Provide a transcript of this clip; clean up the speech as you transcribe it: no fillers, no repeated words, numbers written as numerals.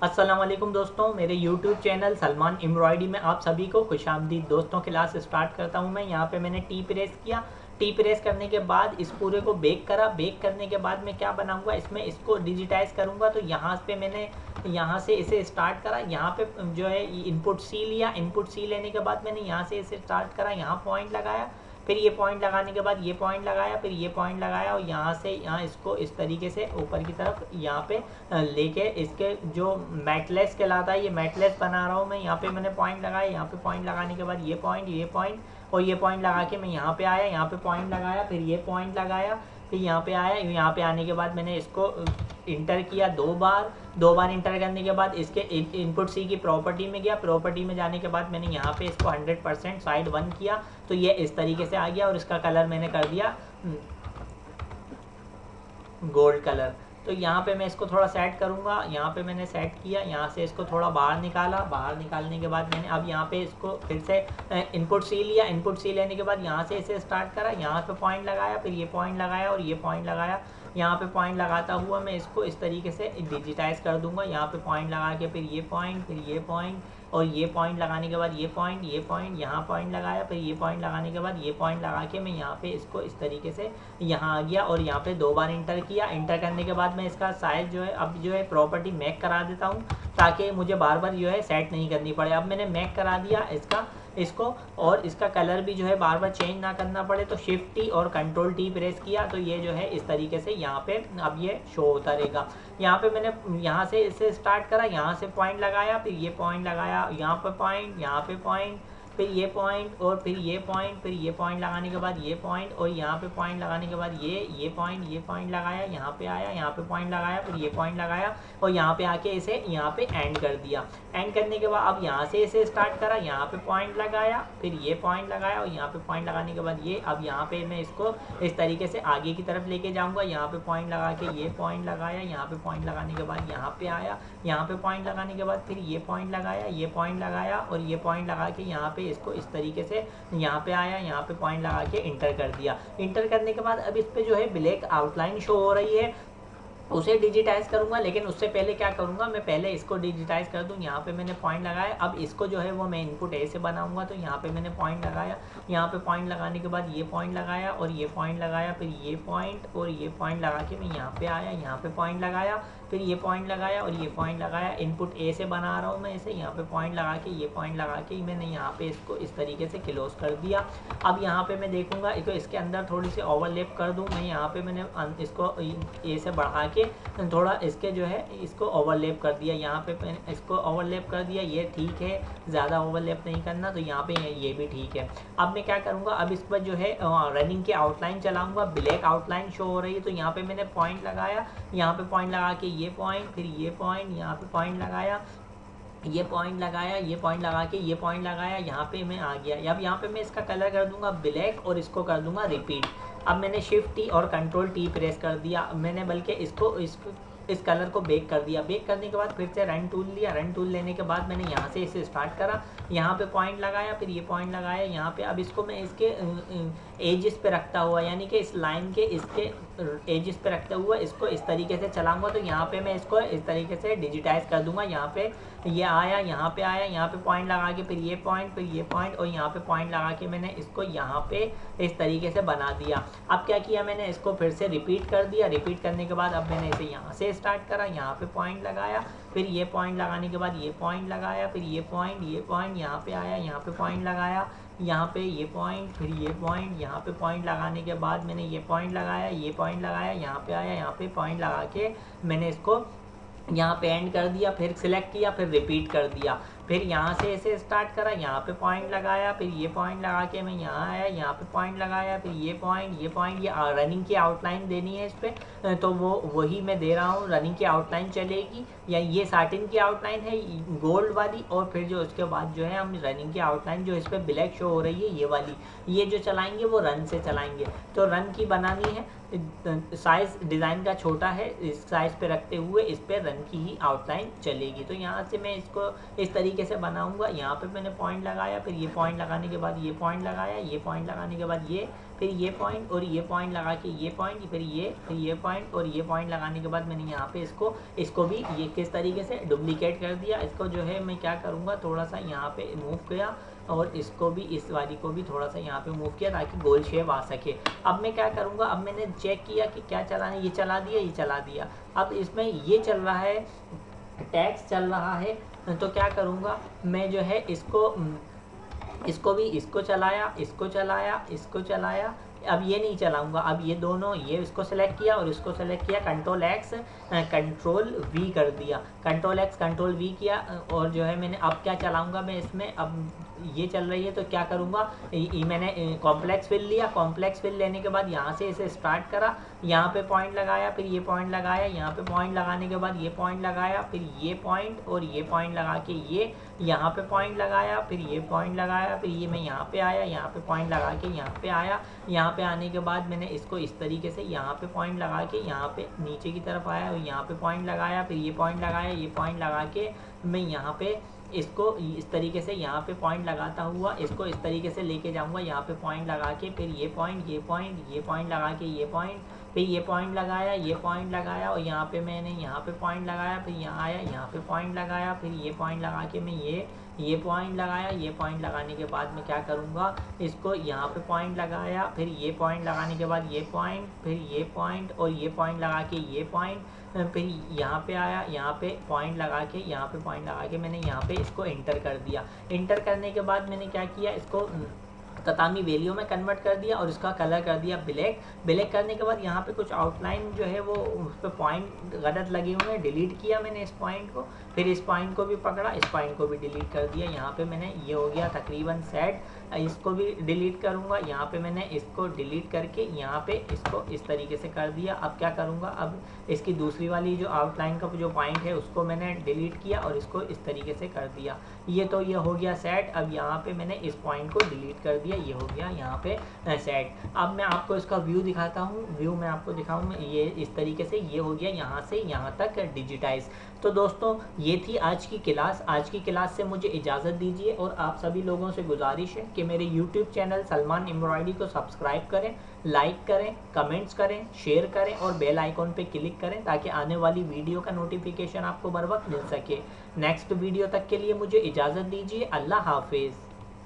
अस्सलाम वालेकुम दोस्तों, मेरे YouTube चैनल सलमान एम्ब्रॉयडरी में आप सभी को खुशामदीद। दोस्तों क्लास स्टार्ट करता हूं मैं। यहाँ पे मैंने टी प्रेस किया। टी प्रेस करने के बाद इस पूरे को बेक करा। बेक करने के बाद मैं क्या बनाऊंगा, इसमें इसको डिजिटाइज करूंगा। तो यहाँ पे मैंने यहाँ से इसे स्टार्ट करा। यहाँ पे जो है इनपुट सी लिया। इनपुट सी लेने के बाद मैंने यहाँ से इसे स्टार्ट करा, यहाँ पॉइंट लगाया। फिर ये पॉइंट लगाने के बाद ये पॉइंट लगाया, फिर ये पॉइंट लगाया और यहाँ से यहाँ इसको इस तरीके से ऊपर की तरफ यहाँ पे लेके इसके जो मैटलेस कहलाता है, ये मैटलेस बना रहा हूँ मैं। यहाँ पे मैंने पॉइंट लगाया। यहाँ पे पॉइंट लगाने के बाद ये पॉइंट और ये पॉइंट लगा के मैं यहाँ पे आया। यहाँ पे पॉइंट लगाया, फिर ये पॉइंट लगाया, फिर यहाँ पे आया। यहाँ पे आने के बाद मैंने इसको इंटर किया दो बार इंटर करने के बाद इसके इनपुट सी की प्रॉपर्टी में गया। प्रॉपर्टी में जाने के बाद मैंने यहाँ पे इसको 100% साइड 1 किया। तो ये इस तरीके से आ गया और इसका कलर मैंने कर दिया गोल्ड कलर। तो यहाँ पे मैं इसको थोड़ा सेट करूँगा। यहाँ पे मैंने सेट किया। यहाँ से इसको थोड़ा बाहर निकाला। बाहर निकालने के बाद मैंने अब यहाँ पे इसको फिर से इनपुट सी लिया। इनपुट सी लेने के बाद यहाँ से इसे स्टार्ट करा। यहाँ पे पॉइंट लगाया, फिर ये पॉइंट लगाया और ये पॉइंट लगाया। यहाँ पे पॉइंट लगाता हुआ मैं इसको इस तरीके से डिजिटाइज कर दूंगा। यहाँ पे पॉइंट लगा के फिर ये पॉइंट और ये पॉइंट लगाने के बाद ये पॉइंट यहाँ पॉइंट लगाया, फिर ये पॉइंट लगाने के बाद ये पॉइंट लगा के मैं यहाँ पे इसको इस तरीके से यहाँ आ गया और यहाँ पे 2 बार इंटर किया। इंटर करने के बाद मैं इसका साइज जो है अब जो है प्रॉपर्टी मैक करा देता हूँ, ताकि मुझे बार बार जो है सेट नहीं करनी पड़े। अब मैंने मैक करा दिया इसको और इसका कलर भी जो है बार बार चेंज ना करना पड़े। तो शिफ्ट टी और कंट्रोल टी प्रेस किया तो ये जो है इस तरीके से यहाँ पे अब ये शो होता रहेगा। यहाँ पे मैंने यहाँ से इसे स्टार्ट करा, यहाँ से पॉइंट लगाया, फिर ये पॉइंट लगाया, यहाँ पे पॉइंट, यहाँ पे पॉइंट, फिर ये पॉइंट और फिर ये पॉइंट, फिर ये पॉइंट लगाने के बाद ये पॉइंट और यहाँ पे पॉइंट लगाने के बाद ये पॉइंट लगाया। यहाँ पे आया, यहाँ पे पॉइंट लगाया, फिर ये पॉइंट लगाया और यहाँ पे आके इसे यहाँ पे एंड कर दिया। एंड करने के बाद अब यहाँ से इसे स्टार्ट करा, यहाँ पे पॉइंट लगाया, फिर ये पॉइंट लगाया और यहाँ पे पॉइंट लगाने के बाद ये अब यहाँ पे मैं इसको इस तरीके से आगे की तरफ लेके जाऊँगा। यहाँ पे पॉइंट लगा के ये पॉइंट लगाया, यहाँ पे पॉइंट लगाने के बाद यहाँ पे आया, यहाँ पे पॉइंट लगाने के बाद फिर ये पॉइंट लगाया और ये पॉइंट लगा के यहाँ पे इसको इस तरीके से यहाँ पे आया, यहाँ पे पॉइंट लगा के इंटर कर दिया। इंटर करने के बाद अब इस पे जो है ब्लैक आउटलाइन शो हो रही है, उसे डिजिटाइज करूंगा। लेकिन उससे पहले क्या करूंगा, मैं पहले इसको डिजिटाइज कर दूं। यहाँ पे मैंने पॉइंट लगाया। अब इसको जो है वो मैं इनपुट ए से बनाऊंगा। तो यहाँ पे मैंने पॉइंट लगाया, यहाँ पे पॉइंट लगाने के बाद ये पॉइंट लगाया और ये पॉइंट लगाया, फिर ये पॉइंट और ये पॉइंट लगा के मैं यहाँ पे आया, यहाँ पे पॉइंट लगाया, फिर ये पॉइंट लगाया और ये पॉइंट लगाया। इनपुट ए से बना रहा हूँ मैं इसे। यहाँ पे पॉइंट लगा के ये पॉइंट लगा के मैंने यहाँ पे इसको इस तरीके से क्लोज कर दिया। अब यहाँ पे मैं देखूंगा इसके अंदर थोड़ी सी ओवरलैप कर दूँ मैं। यहाँ पे मैंने इसको ए से बढ़ा के थोड़ा इसके जो है इसको ओवरलैप कर दिया। यहाँ पे मैंने इसको ओवरलैप कर दिया, ये ठीक है, ज़्यादा ओवरलैप नहीं करना। तो यहाँ पे ये भी ठीक है। अब मैं क्या करूँगा, अब इस पर जो है रनिंग की आउटलाइन चलाऊँगा। ब्लैक आउटलाइन शो हो रही है तो यहाँ पे मैंने पॉइंट लगाया, यहाँ पे पॉइंट लगा के ये पॉइंट, फिर ये पॉइंट, यहाँ पे पॉइंट लगाया, ये पॉइंट लगाया, ये पॉइंट लगा के ये पॉइंट लगाया, यहाँ पे मैं आ गया। अब यहाँ पे मैं इसका कलर कर दूंगा ब्लैक और इसको कर दूंगा रिपीट। अब मैंने शिफ्ट टी और कंट्रोल टी प्रेस कर दिया मैंने, बल्कि इसको इस कलर को बेक कर दिया। बेक करने के बाद फिर से रन टूल लिया। रन टूल लेने के बाद मैंने यहाँ से इसे स्टार्ट करा, यहाँ पे पॉइंट लगाया, फिर ये पॉइंट लगाया यहाँ पे। अब इसको मैं इसके एजिस पे रखता हुआ, यानी कि इस लाइन के इसके एजिस पे रखते हुए इसको इस तरीके से चलाऊंगा। तो यहाँ पे मैं इसको इस तरीके से डिजिटाइज कर दूंगा। यहाँ पे ये आया, यहाँ पे आया, यहाँ पे पॉइंट लगा के फिर ये पॉइंट और यहाँ पे पॉइंट लगा के मैंने इसको यहाँ पे इस तरीके से बना दिया। अब क्या किया मैंने, इसको फिर से रिपीट कर दिया। रिपीट करने के बाद अब मैंने इसे यहाँ से स्टार्ट करा, यहाँ पे पॉइंट लगाया, फिर ये पॉइंट लगाने के बाद ये पॉइंट लगाया, फिर ये पॉइंट यहाँ पे आया, यहाँ पे पॉइंट लगाया, यहाँ पे ये पॉइंट, फिर ये पॉइंट, यहाँ पे पॉइंट लगाने के बाद मैंने ये पॉइंट लगाया, यहाँ पे आया, यहाँ पे पॉइंट लगा के मैंने इसको यहाँ पे एंड कर दिया। फिर सिलेक्ट किया, फिर रिपीट कर दिया, फिर यहाँ से इसे स्टार्ट करा, यहाँ पे पॉइंट लगाया, फिर ये पॉइंट लगा के मैं यहाँ आया, यहाँ पे पॉइंट लगाया, फिर ये पॉइंट ये रनिंग की आउटलाइन देनी है इस पर। तो वही मैं दे रहा हूँ, रनिंग की आउटलाइन चलेगी या ये साटिन की आउटलाइन है गोल्ड वाली। और फिर जो उसके बाद जो है हम रनिंग की आउटलाइन जो इस पर ब्लैक शो हो रही है ये वाली, ये जो चलाएंगे वो रन से चलाएंगे। तो रन की बनानी है साइज़ डिज़ाइन का छोटा है, इस साइज़ पे रखते हुए इस पे रन की ही आउटलाइन चलेगी। तो यहाँ से मैं इसको इस तरीके से बनाऊंगा। यहाँ पे मैंने पॉइंट लगाया, फिर ये पॉइंट लगाने के बाद ये पॉइंट लगाया, ये पॉइंट लगाने के बाद ये, फिर ये पॉइंट और ये पॉइंट लगा के ये पॉइंट, फिर ये पॉइंट और ये पॉइंट लगाने के बाद मैंने यहाँ पे इसको भी ये किस तरीके से डुप्लीकेट कर दिया। इसको जो है मैं क्या करूँगा, थोड़ा सा यहाँ पे मूव किया और इसको भी, इस वाली को भी थोड़ा सा यहाँ पे मूव किया ताकि गोल शेप आ सके। अब मैं क्या करूँगा, अब मैंने चेक किया कि क्या चलाना है, ये चला दिया, ये चला दिया। अब इसमें ये चल रहा है, टैक्स चल रहा है, तो क्या करूँगा मैं जो है इसको भी, इसको चलाया, इसको चलाया, इसको चलाया। अब ये नहीं चलाऊंगा, अब ये दोनों, ये इसको सेलेक्ट किया और इसको सेलेक्ट किया, कंट्रोल एक्स कंट्रोल वी कर दिया, कंट्रोल एक्स कंट्रोल वी किया। और जो है मैंने अब क्या चलाऊंगा मैं इसमें, अब ये चल रही है तो क्या करूँगा, मैंने कॉम्प्लेक्स फिल लिया, कॉम्प्लेक्स फिल लेने के बाद यहाँ से इसे स्टार्ट करा, यहाँ पे पॉइंट लगाया, फिर ये पॉइंट लगाया, यहाँ पे पॉइंट लगाने के बाद ये पॉइंट लगाया, फिर ये पॉइंट और ये पॉइंट लगा के ये यहाँ पे पॉइंट लगाया, फिर ये पॉइंट लगाया, फिर ये मैं यहाँ पे आया, यहाँ पे पॉइंट लगा के यहाँ पे आया। यहाँ पे आने के बाद मैंने इसको इस तरीके से यहाँ पे पॉइंट लगा के यहाँ पे नीचे की तरफ आया और यहाँ पे पॉइंट लगाया, फिर ये पॉइंट लगाया, ये पॉइंट लगा के मैं यहाँ पे इसको इस तरीके से यहाँ पे पॉइंट लगाता हुआ इसको इस तरीके से लेके जाऊँगा। यहाँ पे पॉइंट लगा के फिर ये पॉइंट, ये पॉइंट, ये पॉइंट लगा के ये पॉइंट, फिर ये पॉइंट लगाया, ये पॉइंट लगाया और यहाँ पे मैंने यहाँ पे पॉइंट लगाया, फिर यहाँ आया, यहाँ पे पॉइंट लगाया, फिर ये पॉइंट लगा के मैं ये पॉइंट लगाया। ये पॉइंट लगाने के बाद मैं क्या करूँगा, इसको यहाँ पे पॉइंट लगाया, फिर ये पॉइंट लगाने के बाद ये पॉइंट, फिर ये पॉइंट और ये पॉइंट लगा के ये पॉइंट, फिर यहाँ पे आया, यहाँ पे पॉइंट लगा के, यहाँ पे पॉइंट लगा के मैंने यहाँ पे इसको इंटर कर दिया। इंटर करने के बाद मैंने क्या किया, इसको ततामी वैल्यू में कन्वर्ट कर दिया और इसका कलर कर दिया ब्लैक। ब्लैक करने के बाद यहाँ पे कुछ आउटलाइन जो है वो उस पर पॉइंट गलत लगे हुए हैं, डिलीट किया मैंने इस पॉइंट को, फिर इस पॉइंट को भी पकड़ा, इस पॉइंट को भी डिलीट कर दिया। यहाँ पे मैंने ये हो गया तकरीबन सेट, इसको भी डिलीट करूँगा। यहाँ पे मैंने इसको डिलीट करके यहाँ पे इसको इस तरीके से कर दिया। अब क्या करूँगा, अब इसकी दूसरी वाली जो आउटलाइन का जो पॉइंट है उसको मैंने डिलीट किया और इसको इस तरीके से कर दिया। ये तो ये हो गया सेट। अब यहाँ पे मैंने इस पॉइंट को डिलीट कर दिया, ये हो गया यहाँ पे सेट। अब मैं आपको इसका व्यू दिखाता हूँ, व्यू मैं आपको दिखाऊँ, ये इस तरीके से ये हो गया यहाँ से यहाँ तक डिजिटाइज। तो दोस्तों ये थी आज की क्लास। आज की क्लास से मुझे इजाज़त दीजिए और आप सभी लोगों से गुजारिश है कि मेरे YouTube चैनल सलमान एम्ब्रॉयडरी को सब्सक्राइब करें, लाइक करें, कमेंट्स करें, शेयर करें और बेल आइकॉन पे क्लिक करें ताकि आने वाली वीडियो का नोटिफिकेशन आपको बर वक्त मिल सके। नेक्स्ट वीडियो तक के लिए मुझे इजाज़त दीजिए। अल्लाह हाफिज़।